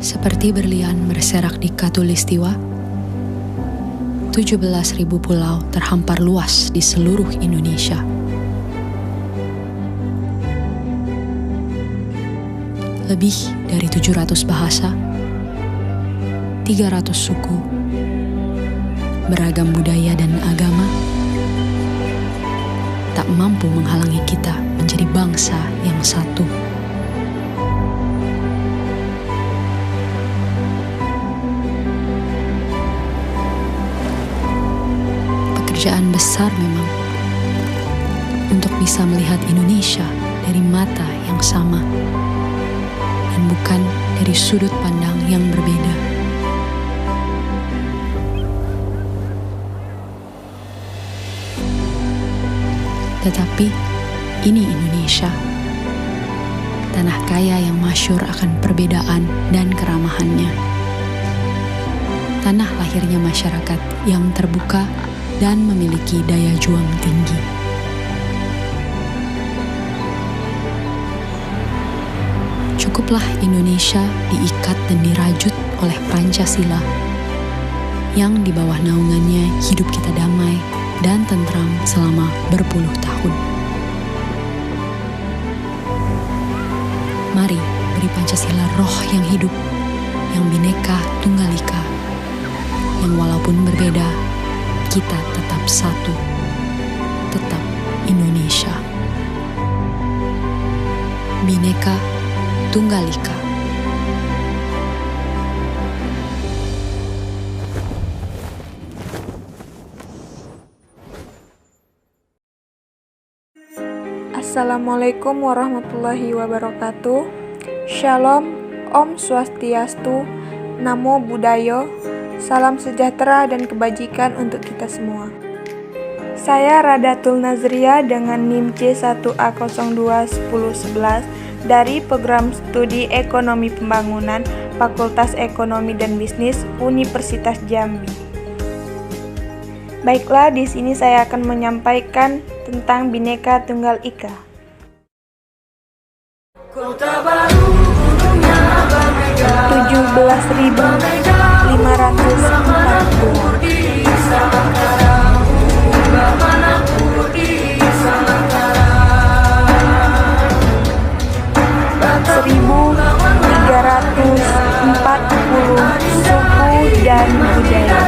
Seperti berlian berserak di Katulistiwa, 17.000 pulau terhampar luas di seluruh Indonesia. Lebih dari 700 bahasa, 300 suku, beragam budaya dan agama, tak mampu menghalangi kita menjadi bangsa yang satu. Pekerjaan besar memang untuk bisa melihat Indonesia dari mata yang sama dan bukan dari sudut pandang yang berbeda. Tetapi ini Indonesia, tanah kaya yang masyhur akan perbedaan dan keramahannya. Tanah lahirnya masyarakat yang terbuka dan memiliki daya juang tinggi. Cukuplah Indonesia diikat dan dirajut oleh Pancasila, yang di bawah naungannya hidup kita damai dan tentram selama berpuluh tahun. Mari beri Pancasila roh yang hidup, yang Bhinneka Tunggal Ika, yang walaupun berbeda, kita tetap satu, tetap Indonesia. Bhinneka Tunggal Ika. Assalamualaikum warahmatullahi wabarakatuh. Shalom, Om Swastiastu, Namo Buddhaya, salam sejahtera dan kebajikan untuk kita semua. Saya Radatul Nazria dengan NIM C1A021011 dari Program Studi Ekonomi Pembangunan Fakultas Ekonomi dan Bisnis Universitas Jambi. Baiklah, di sini saya akan menyampaikan tentang Bhinneka Tunggal Ika. Kota Baru, 17.540. Suku dan budaya.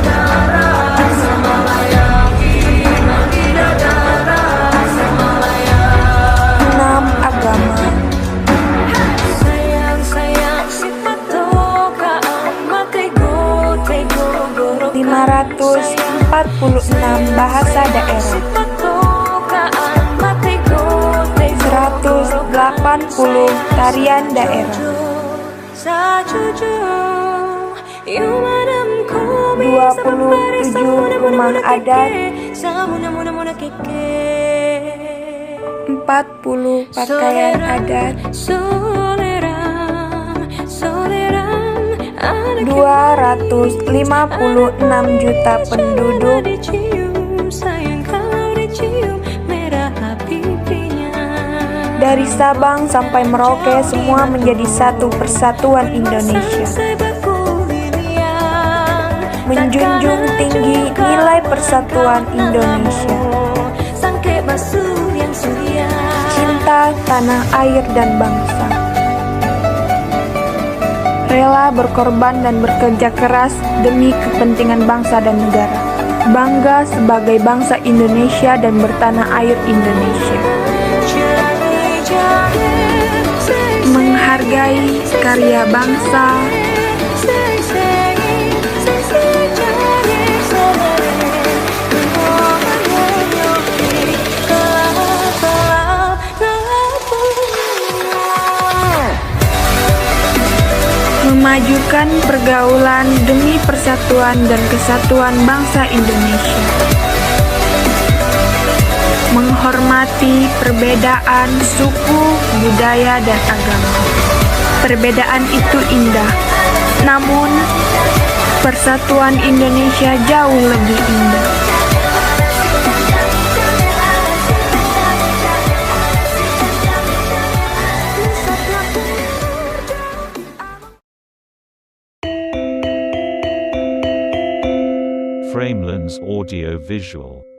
Agama. 546 bahasa daerah. 180 tarian daerah. 27 rumah adat. 40 pakaian adat. 256 juta penduduk. Dari Sabang sampai Merauke semua menjadi satu persatuan Indonesia. Menjunjung tinggi nilai persatuan Indonesia. Cinta tanah air dan bangsa. Rela berkorban dan bekerja keras demi kepentingan bangsa dan negara. Bangga sebagai bangsa Indonesia dan bertanah air Indonesia. Menghargai karya bangsa. Memajukan pergaulan demi persatuan dan kesatuan bangsa Indonesia. Menghormati perbedaan suku, budaya, dan agama. Perbedaan itu indah, namun persatuan Indonesia jauh lebih indah. Productions Audio Visual.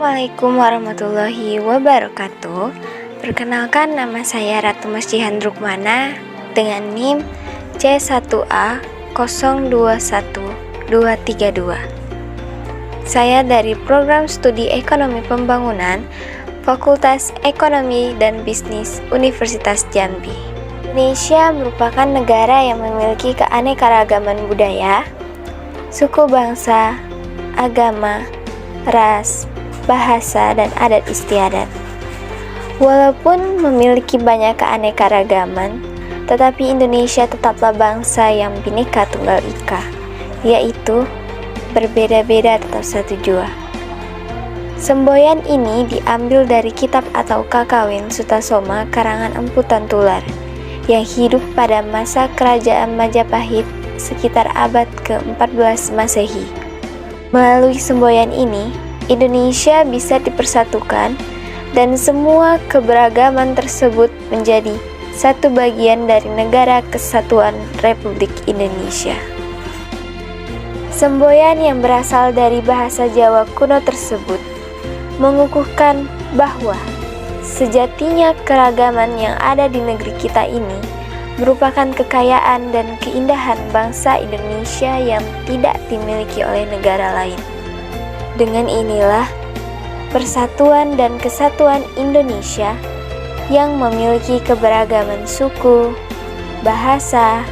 Assalamualaikum warahmatullahi wabarakatuh. Perkenalkan, nama saya Ratu Masjihan Rukmana dengan NIM C1A021232. Saya dari Program Studi Ekonomi Pembangunan Fakultas Ekonomi dan Bisnis Universitas Jambi. Indonesia merupakan negara yang memiliki keanekaragaman budaya, suku bangsa, agama, ras, bahasa, dan adat istiadat. Walaupun memiliki banyak keanekaragaman, tetapi Indonesia tetaplah bangsa yang Bhinneka Tunggal Ika, yaitu berbeda-beda tetap satu jua. Semboyan ini diambil dari kitab atau Kakawin Sutasoma karangan Empu Tantular yang hidup pada masa Kerajaan Majapahit sekitar abad ke-14 Masehi. Melalui semboyan ini, Indonesia bisa dipersatukan dan semua keberagaman tersebut menjadi satu bagian dari Negara Kesatuan Republik Indonesia. Semboyan yang berasal dari bahasa Jawa kuno tersebut mengukuhkan bahwa sejatinya keragaman yang ada di negeri kita ini merupakan kekayaan dan keindahan bangsa Indonesia yang tidak dimiliki oleh negara lain. Dengan inilah persatuan dan kesatuan Indonesia yang memiliki keberagaman suku, bahasa,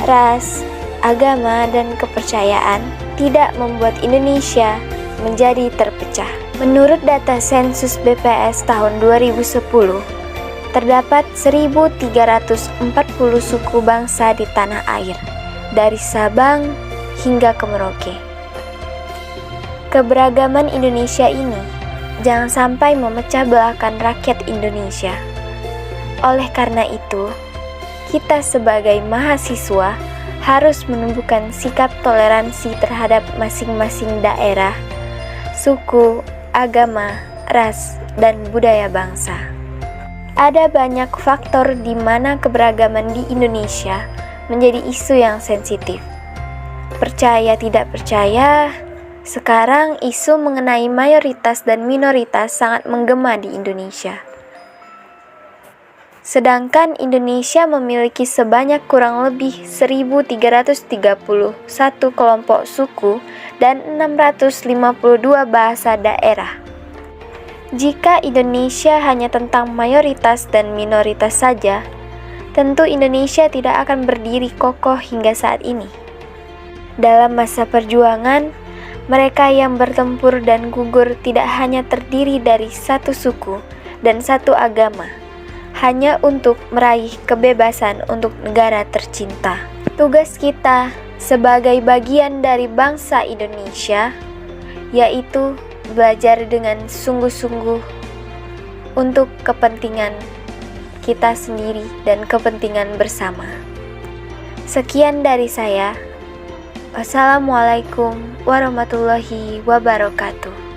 ras, agama, dan kepercayaan tidak membuat Indonesia menjadi terpecah. Menurut data sensus BPS tahun 2010, terdapat 1.340 suku bangsa di tanah air, dari Sabang hingga ke Merauke. Keberagaman Indonesia ini jangan sampai memecah belahkan rakyat Indonesia. Oleh karena itu, kita sebagai mahasiswa harus menumbuhkan sikap toleransi terhadap masing-masing daerah, suku, agama, ras, dan budaya bangsa. Ada banyak faktor di mana keberagaman di Indonesia menjadi isu yang sensitif. Percaya tidak percaya, sekarang isu mengenai mayoritas dan minoritas sangat menggema di Indonesia. Sedangkan Indonesia memiliki sebanyak kurang lebih 1.331 kelompok suku dan 652 bahasa daerah. Jika Indonesia hanya tentang mayoritas dan minoritas saja, tentu Indonesia tidak akan berdiri kokoh hingga saat ini. Dalam masa perjuangan, mereka yang bertempur dan gugur tidak hanya terdiri dari satu suku dan satu agama, hanya untuk meraih kebebasan untuk negara tercinta. Tugas kita sebagai bagian dari bangsa Indonesia, yaitu belajar dengan sungguh-sungguh untuk kepentingan kita sendiri dan kepentingan bersama. Sekian dari saya. Wassalamualaikum warahmatullahi wabarakatuh.